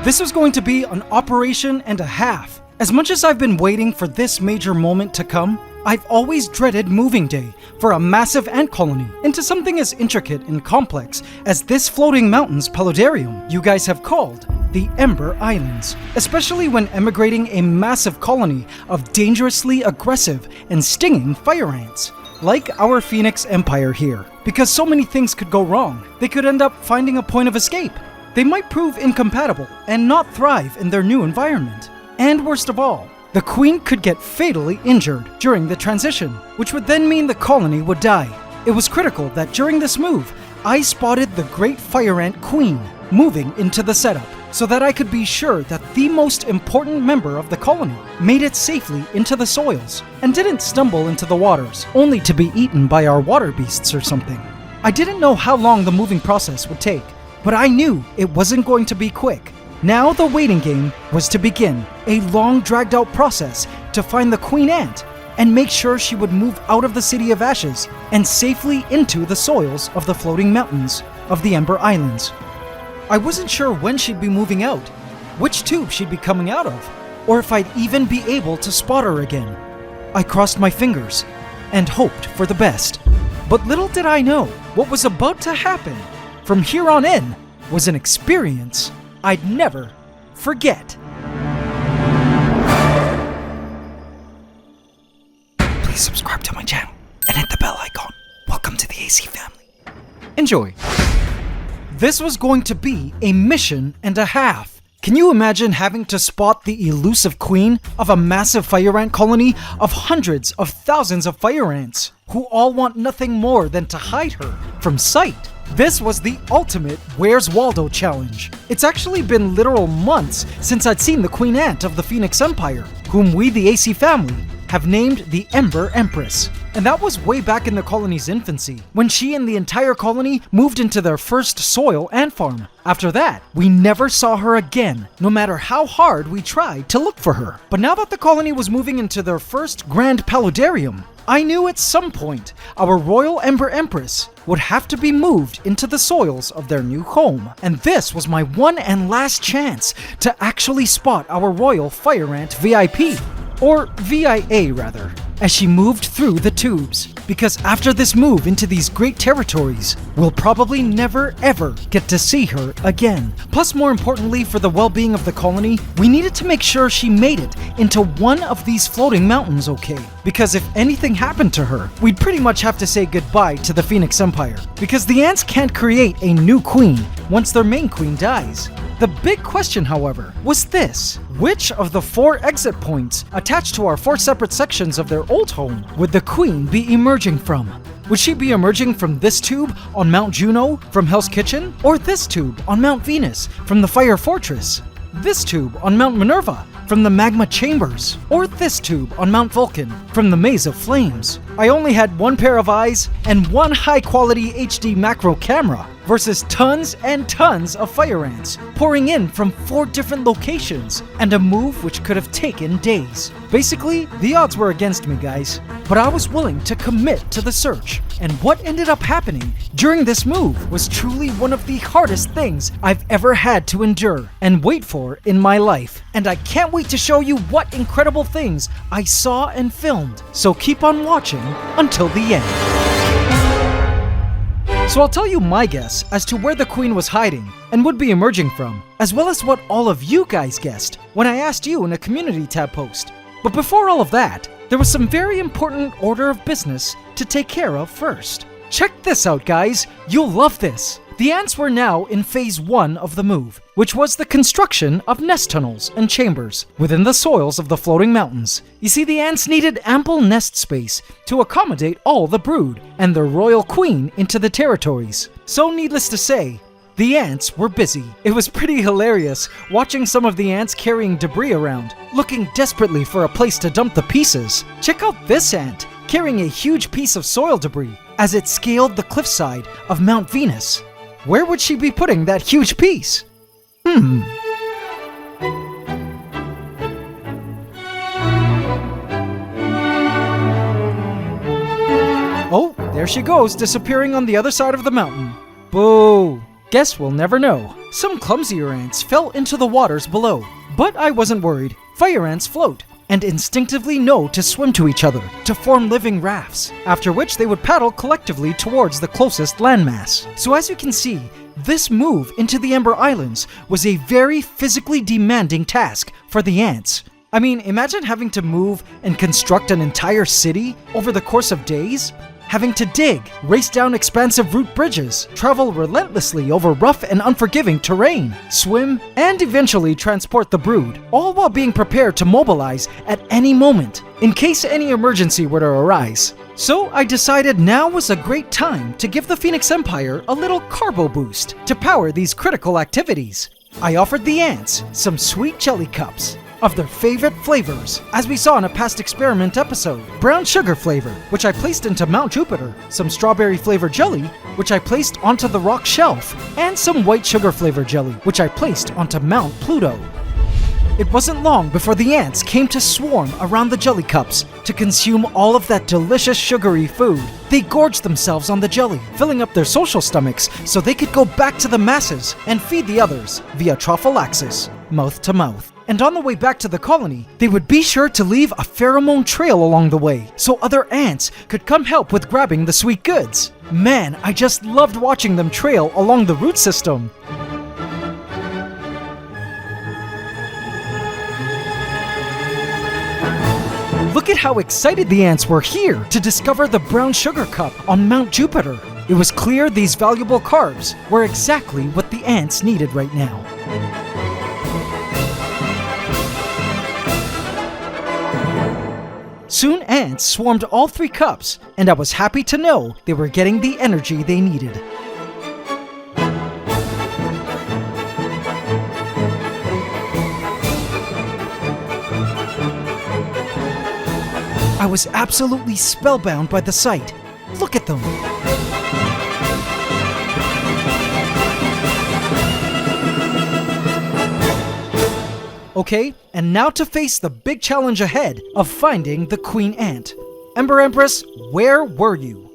This was going to be an operation and a half. As much as I've been waiting for this major moment to come, I've always dreaded moving day for a massive ant colony into something as intricate and complex as this floating mountains paludarium you guys have called the Ember Islands, especially when emigrating a massive colony of dangerously aggressive and stinging fire ants, like our Phoenix Empire here. Because so many things could go wrong, they could end up finding a point of escape. They might prove incompatible and not thrive in their new environment. And worst of all, the queen could get fatally injured during the transition, which would then mean the colony would die. It was critical that during this move, I spotted the great fire ant queen moving into the setup, so that I could be sure that the most important member of the colony made it safely into the soils and didn't stumble into the waters, only to be eaten by our water beasts or something. I didn't know how long the moving process would take, but I knew it wasn't going to be quick. Now the waiting game was to begin, a long dragged out process to find the queen ant and make sure she would move out of the City of Ashes and safely into the soils of the floating mountains of the Ember Islands. I wasn't sure when she'd be moving out, which tube she'd be coming out of, or if I'd even be able to spot her again. I crossed my fingers and hoped for the best. But little did I know what was about to happen from here on in was an experience I'd never forget. Please subscribe to my channel and hit the bell icon. Welcome to the AC family. Enjoy. This was going to be a mission and a half. Can you imagine having to spot the elusive queen of a massive fire ant colony of hundreds of thousands of fire ants who all want nothing more than to hide her from sight? This was the ultimate Where's Waldo challenge. It's actually been literal months since I'd seen the queen ant of the Phoenix Empire, whom we, the AC family, have named the Ember Empress. And that was way back in the colony's infancy, when she and the entire colony moved into their first soil ant farm. After that, we never saw her again, no matter how hard we tried to look for her. But now that the colony was moving into their first grand paludarium, I knew at some point our royal Ember Empress would have to be moved into the soils of their new home. And this was my one and last chance to actually spot our royal fire ant VIP. Or VIA rather, as she moved through the tubes. Because after this move into these great territories, we'll probably never ever get to see her again. Plus, more importantly for the well-being of the colony, we needed to make sure she made it into one of these floating mountains okay. Because if anything happened to her, we'd pretty much have to say goodbye to the Phoenix Empire. Because the ants can't create a new queen once their main queen dies. The big question, however, was this. Which of the 4 exit points attached to our 4 separate sections of their old home would the queen be emerging from? Would she be emerging from this tube on Mount Juno from Hell's Kitchen? Or this tube on Mount Venus from the Fire Fortress? This tube on Mount Minerva from the Magma Chambers? Or this tube on Mount Vulcan from the Maze of Flames? I only had one pair of eyes and one high-quality HD macro camera versus tons and tons of fire ants pouring in from 4 different locations and a move which could have taken days. Basically, the odds were against me, guys, but I was willing to commit to the search. And what ended up happening during this move was truly one of the hardest things I've ever had to endure and wait for in my life. And I can't wait to show you what incredible things I saw and filmed. So keep on watching until the end. So I'll tell you my guess as to where the queen was hiding and would be emerging from, as well as what all of you guys guessed when I asked you in a community tab post. But before all of that, there was some very important order of business to take care of first. Check this out, guys. You'll love this. The ants were now in phase 1 of the move, which was the construction of nest tunnels and chambers within the soils of the floating mountains. You see, the ants needed ample nest space to accommodate all the brood and their royal queen into the territories. So needless to say, the ants were busy. It was pretty hilarious watching some of the ants carrying debris around, looking desperately for a place to dump the pieces. Check out this ant carrying a huge piece of soil debris as it scaled the cliffside of Mount Venus. Where would she be putting that huge piece? Oh, there she goes, disappearing on the other side of the mountain. Boo! Guess we'll never know. Some clumsier ants fell into the waters below, but I wasn't worried. Fire ants float and instinctively know to swim to each other to form living rafts, after which they would paddle collectively towards the closest landmass. So as you can see, this move into the Ember Islands was a very physically demanding task for the ants. I mean, imagine having to move and construct an entire city over the course of days. Having to dig, race down expansive root bridges, travel relentlessly over rough and unforgiving terrain, swim, and eventually transport the brood, all while being prepared to mobilize at any moment, in case any emergency were to arise. So I decided now was a great time to give the Phoenix Empire a little carbo boost to power these critical activities. I offered the ants some sweet jelly cups of their favorite flavors, as we saw in a past experiment episode. Brown sugar flavor, which I placed into Mount Jupiter, some strawberry flavored jelly, which I placed onto the rock shelf, and some white sugar flavored jelly, which I placed onto Mount Pluto. It wasn't long before the ants came to swarm around the jelly cups to consume all of that delicious sugary food. They gorged themselves on the jelly, filling up their social stomachs so they could go back to the masses and feed the others via trophallaxis, mouth to mouth. And on the way back to the colony, they would be sure to leave a pheromone trail along the way so other ants could come help with grabbing the sweet goods. Man, I just loved watching them trail along the root system. Look at how excited the ants were here to discover the brown sugar cup on Mount Jupiter. It was clear these valuable carbs were exactly what the ants needed right now. Soon ants swarmed all 3 cups, and I was happy to know they were getting the energy they needed. I was absolutely spellbound by the sight. Look at them. Okay, and now to face the big challenge ahead of finding the queen ant. Ember Empress, where were you?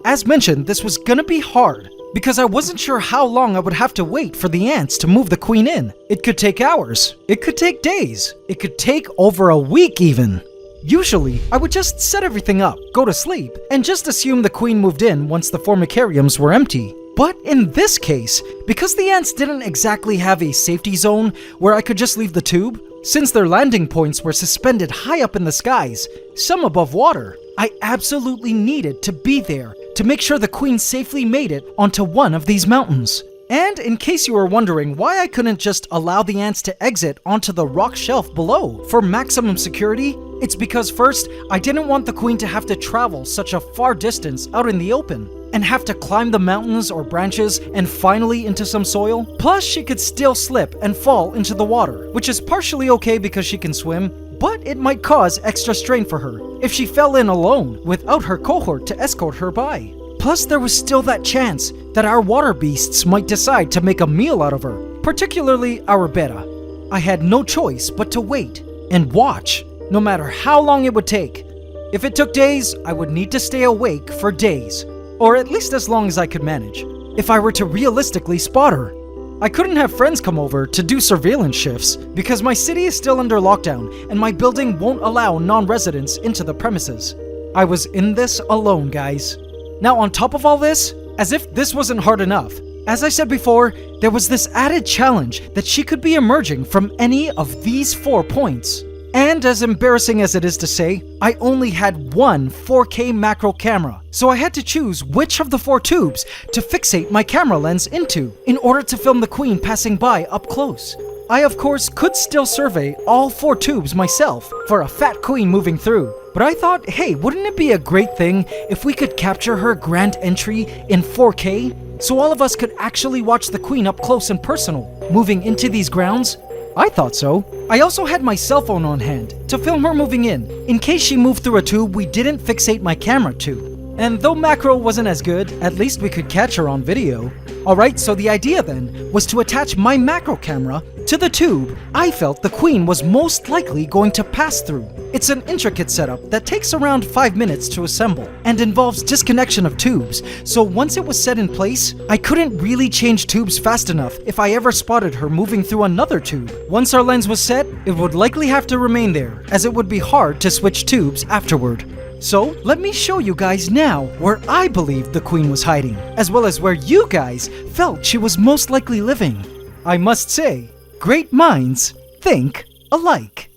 As mentioned, this was gonna be hard because I wasn't sure how long I would have to wait for the ants to move the queen in. It could take hours, it could take days, it could take over a week even. Usually, I would just set everything up, go to sleep, and just assume the queen moved in once the formicariums were empty. But in this case, because the ants didn't exactly have a safety zone where I could just leave the tube, since their landing points were suspended high up in the skies, some above water, I absolutely needed to be there to make sure the queen safely made it onto one of these mountains. And in case you were wondering why I couldn't just allow the ants to exit onto the rock shelf below for maximum security, it's because first, I didn't want the queen to have to travel such a far distance out in the open and have to climb the mountains or branches and finally into some soil. Plus, she could still slip and fall into the water, which is partially okay because she can swim, but it might cause extra strain for her if she fell in alone without her cohort to escort her by. Plus, there was still that chance that our water beasts might decide to make a meal out of her, particularly our betta. I had no choice but to wait and watch, no matter how long it would take. If it took days, I would need to stay awake for days, or at least as long as I could manage, if I were to realistically spot her. I couldn't have friends come over to do surveillance shifts because my city is still under lockdown and my building won't allow non-residents into the premises. I was in this alone, guys. Now, on top of all this, as if this wasn't hard enough, as I said before, there was this added challenge that she could be emerging from any of these 4 points. And as embarrassing as it is to say, I only had one 4K macro camera, so I had to choose which of the 4 tubes to fixate my camera lens into in order to film the queen passing by up close. I of course could still survey all 4 tubes myself for a fat queen moving through, but I thought, hey, wouldn't it be a great thing if we could capture her grand entry in 4K so all of us could actually watch the queen up close and personal, moving into these grounds? I thought so. I also had my cell phone on hand to film her moving in case she moved through a tube we didn't fixate my camera to. And though macro wasn't as good, at least we could catch her on video. Alright, so the idea then was to attach my macro camera to the tube I felt the queen was most likely going to pass through. It's an intricate setup that takes around 5 minutes to assemble and involves disconnection of tubes, so once it was set in place, I couldn't really change tubes fast enough if I ever spotted her moving through another tube. Once our lens was set, it would likely have to remain there, as it would be hard to switch tubes afterward. So, let me show you guys now where I believed the queen was hiding, as well as where you guys felt she was most likely living. I must say, great minds think alike.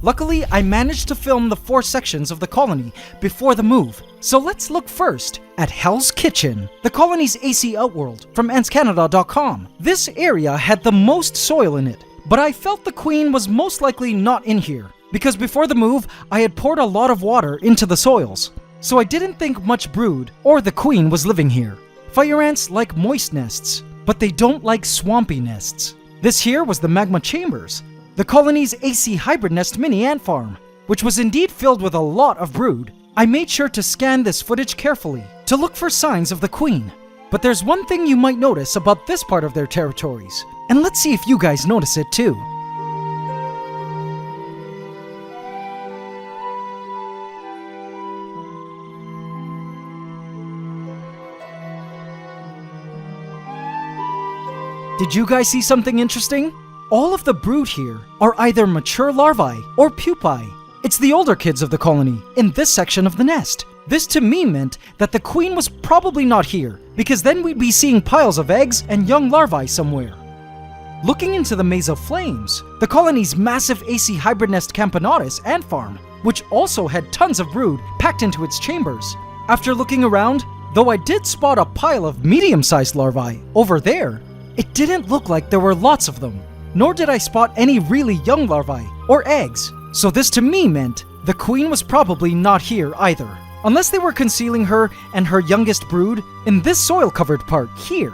Luckily, I managed to film the 4 sections of the colony before the move. So let's look first at Hell's Kitchen, the colony's AC outworld from AntsCanada.com. This area had the most soil in it, but I felt the queen was most likely not in here, because before the move, I had poured a lot of water into the soils. So I didn't think much brood or the queen was living here. Fire ants like moist nests, but they don't like swampy nests. This here was the magma chambers, the colony's AC hybrid nest mini ant farm, which was indeed filled with a lot of brood. I made sure to scan this footage carefully to look for signs of the queen. But there's one thing you might notice about this part of their territories, and let's see if you guys notice it too. Did you guys see something interesting? All of the brood here are either mature larvae or pupae. It's the older kids of the colony in this section of the nest. This to me meant that the queen was probably not here, because then we'd be seeing piles of eggs and young larvae somewhere. Looking into the maze of flames, the colony's massive AC hybrid nest Camponotus ant farm, which also had tons of brood packed into its chambers. After looking around, though I did spot a pile of medium-sized larvae over there, it didn't look like there were lots of them, nor did I spot any really young larvae or eggs. So this to me meant the queen was probably not here either, unless they were concealing her and her youngest brood in this soil-covered part here.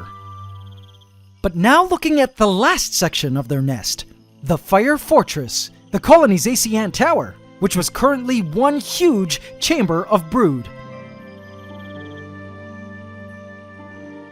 But now looking at the last section of their nest, the Fire Fortress, the colony's AC ant tower, which was currently one huge chamber of brood.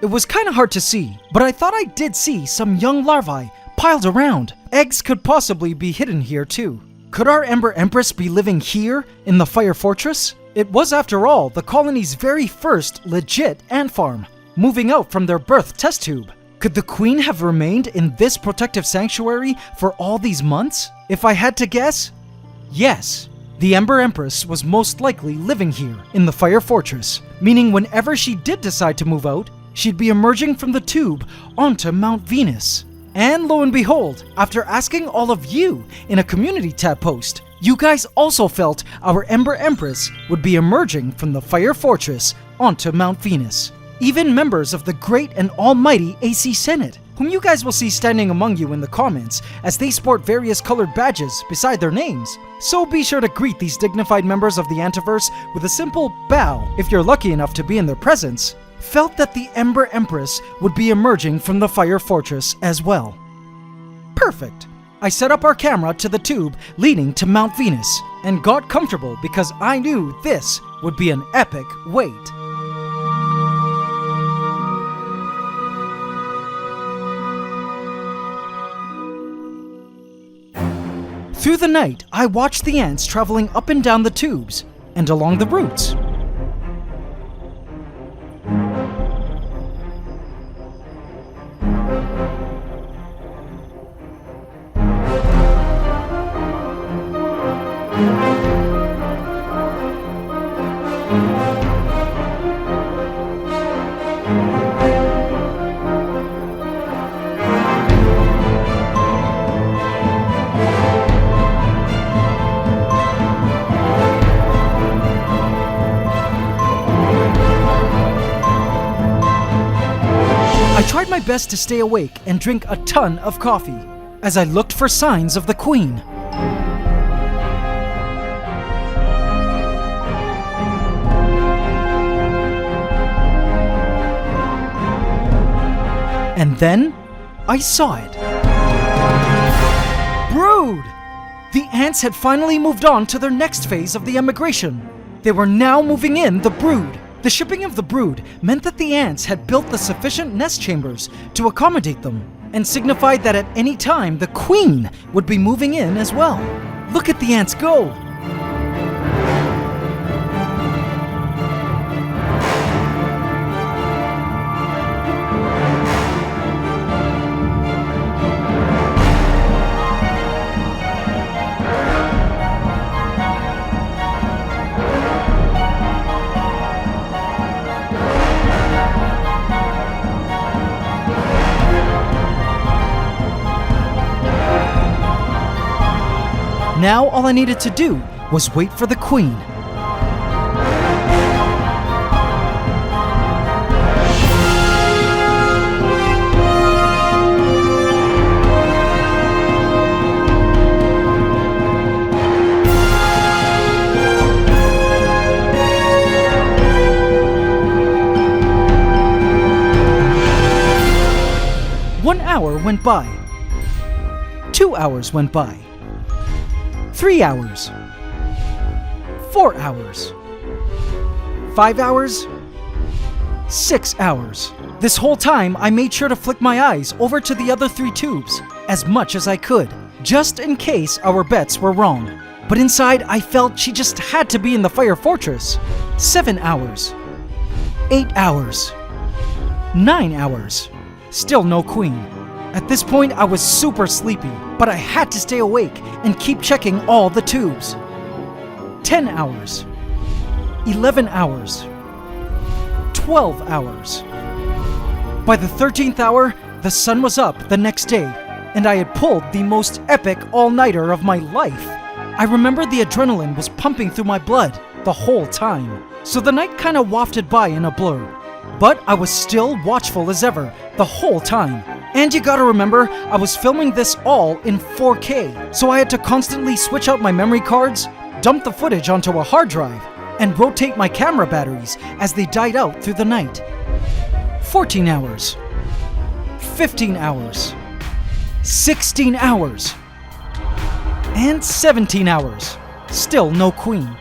It was kinda hard to see, but I thought I did see some young larvae piled around. Eggs could possibly be hidden here too. Could our Ember Empress be living here in the Fire Fortress? It was, after all, the colony's very first legit ant farm, moving out from their birth test tube. Could the queen have remained in this protective sanctuary for all these months? If I had to guess, yes. The Ember Empress was most likely living here in the Fire Fortress, meaning whenever she did decide to move out, she'd be emerging from the tube onto Mount Venus. And lo and behold, after asking all of you in a community tab post, you guys also felt our Ember Empress would be emerging from the Fire Fortress onto Mount Venus. Even members of the great and almighty AC Senate, whom you guys will see standing among you in the comments as they sport various colored badges beside their names. So be sure to greet these dignified members of the Antiverse with a simple bow if you're lucky enough to be in their presence. Felt that the Ember Empress would be emerging from the Fire Fortress as well. Perfect! I set up our camera to the tube leading to Mount Venus and got comfortable because I knew this would be an epic wait. Through the night, I watched the ants traveling up and down the tubes and along the routes. I tried my best to stay awake and drink a ton of coffee as I looked for signs of the queen. And then I saw it. Brood! The ants had finally moved on to their next phase of the emigration. They were now moving in the brood. The shipping of the brood meant that the ants had built the sufficient nest chambers to accommodate them, and signified that at any time the queen would be moving in as well. Look at the ants go! Now all I needed to do was wait for the queen. One hour went by. 2 hours went by. 3 hours. 4 hours. 5 hours. 6 hours. This whole time, I made sure to flick my eyes over to the other 3 tubes as much as I could, just in case our bets were wrong. But inside, I felt she just had to be in the fire fortress. 7 hours. 8 hours. 9 hours. Still no queen. At this point, I was super sleepy, but I had to stay awake and keep checking all the tubes. 10 hours. 11 hours. 12 hours. By the 13th hour, the sun was up the next day, and I had pulled the most epic all-nighter of my life. I remember the adrenaline was pumping through my blood the whole time, so the night kind of wafted by in a blur. But I was still watchful as ever the whole time. And you gotta remember, I was filming this all in 4K, so I had to constantly switch out my memory cards, dump the footage onto a hard drive, and rotate my camera batteries as they died out through the night. 14 hours. 15 hours. 16 hours. And 17 hours. Still no queen.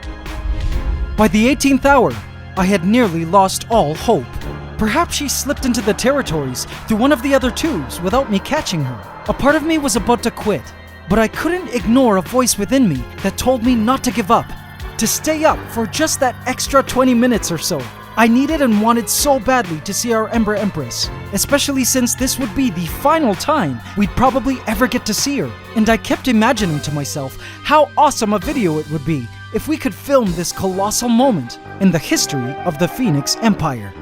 By the 18th hour, I had nearly lost all hope. Perhaps she slipped into the territories through one of the other tubes without me catching her. A part of me was about to quit, but I couldn't ignore a voice within me that told me not to give up, to stay up for just that extra 20 minutes or so. I needed and wanted so badly to see our Ember Empress, especially since this would be the final time we'd probably ever get to see her. And I kept imagining to myself how awesome a video it would be if we could film this colossal moment in the history of the Phoenix Empire.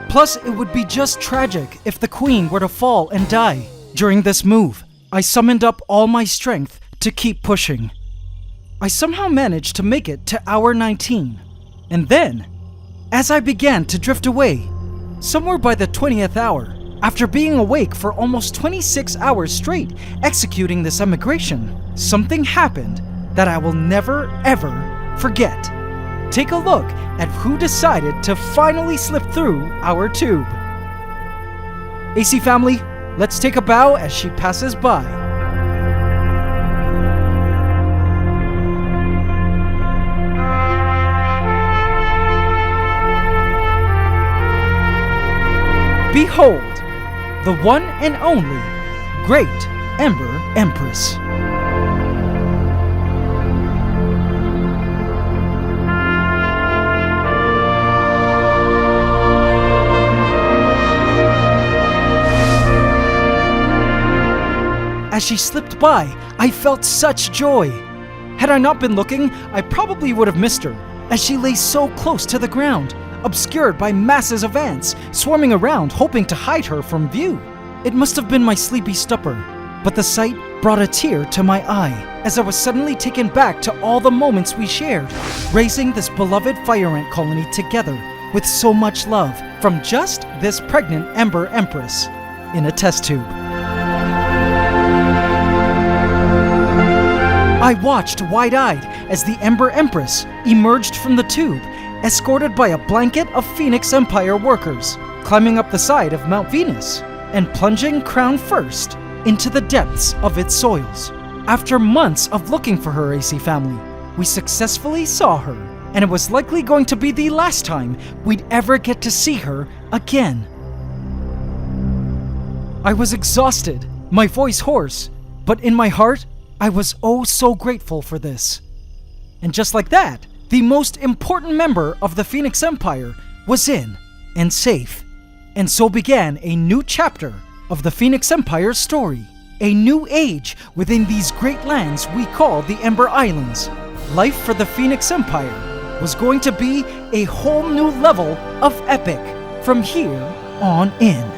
Plus, it would be just tragic if the queen were to fall and die. During this move, I summoned up all my strength to keep pushing. I somehow managed to make it to hour 19. And then, as I began to drift away, somewhere by the 20th hour, after being awake for almost 26 hours straight executing this emigration, something happened that I will never ever forget. Take a look at who decided to finally slip through our tube. AC family, let's take a bow as she passes by. Behold, the one and only Great Ember Empress. As she slipped by, I felt such joy. Had I not been looking, I probably would have missed her, as she lay so close to the ground, obscured by masses of ants swarming around hoping to hide her from view. It must have been my sleepy stupor, but the sight brought a tear to my eye as I was suddenly taken back to all the moments we shared, raising this beloved fire ant colony together with so much love from just this pregnant Ember Empress in a test tube. I watched wide-eyed as the Ember Empress emerged from the tube, escorted by a blanket of Phoenix Empire workers, climbing up the side of Mount Venus and plunging crown first into the depths of its soils. After months of looking for her, AC family, we successfully saw her and it was likely going to be the last time we'd ever get to see her again. I was exhausted, my voice hoarse, but in my heart, I was oh so grateful for this. And just like that, the most important member of the Phoenix Empire was in and safe. And so began a new chapter of the Phoenix Empire's story. A new age within these great lands we call the Ember Islands. Life for the Phoenix Empire was going to be a whole new level of epic from here on in.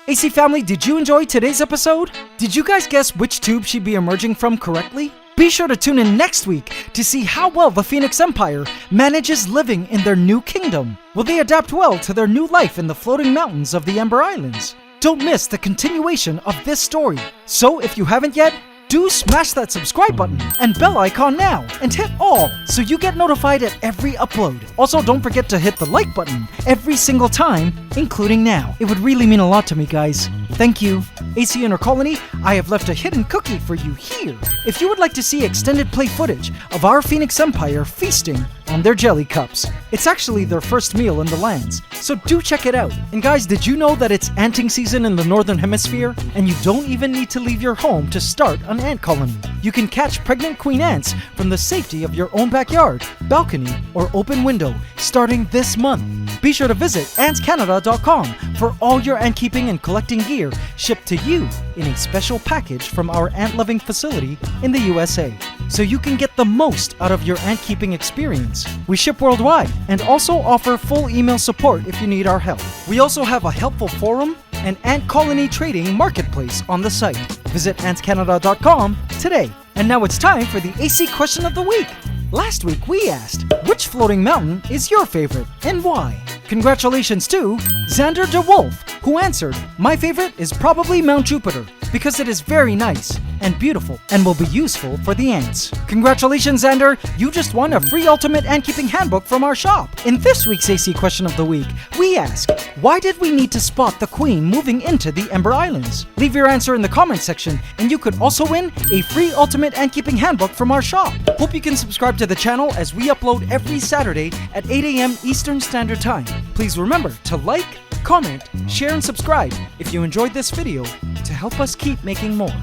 AC family, did you enjoy today's episode? Did you guys guess which tube she'd be emerging from correctly? Be sure to tune in next week to see how well the Phoenix Empire manages living in their new kingdom. Will they adapt well to their new life in the floating mountains of the Ember Islands? Don't miss the continuation of this story. So if you haven't yet, do smash that subscribe button and bell icon now and hit all so you get notified at every upload. Also, don't forget to hit the like button every single time, including now. It would really mean a lot to me, guys. Thank you. AC Inner Colony, I have left a hidden cookie for you here if you would like to see extended play footage of our Phoenix Empire feasting on their jelly cups. It's actually their first meal in the lands, so do check it out. And guys, did you know that it's anting season in the Northern Hemisphere and you don't even need to leave your home to start an ant colony? You can catch pregnant queen ants from the safety of your own backyard, balcony, or open window starting this month. Be sure to visit AntsCanada.com for all your ant keeping and collecting gear shipped to you in a special package from our ant-loving facility in the USA, so you can get the most out of your ant keeping experience. We ship worldwide and also offer full email support if you need our help. We also have a helpful forum and ant colony trading marketplace on the site. Visit AntsCanada.com today. And now it's time for the AC question of the week. Last week we asked, which floating mountain is your favorite and why? Congratulations to Xander DeWolf, who answered, my favorite is probably Mount Jupiter because it is very nice and beautiful and will be useful for the ants. Congratulations, Xander! You just won a free Ultimate Ant Keeping Handbook from our shop. In this week's AC question of the week, we ask, why did we need to spot the queen moving into the Ember Islands? Leave your answer in the comment section and you could also win a free Ultimate Ant Keeping Handbook from our shop. Hope you can subscribe to the channel as we upload every Saturday at 8 AM Eastern Standard Time. Please remember to like, comment, share, and subscribe if you enjoyed this video to help us keep making more.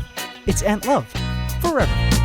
It's Ant Love forever.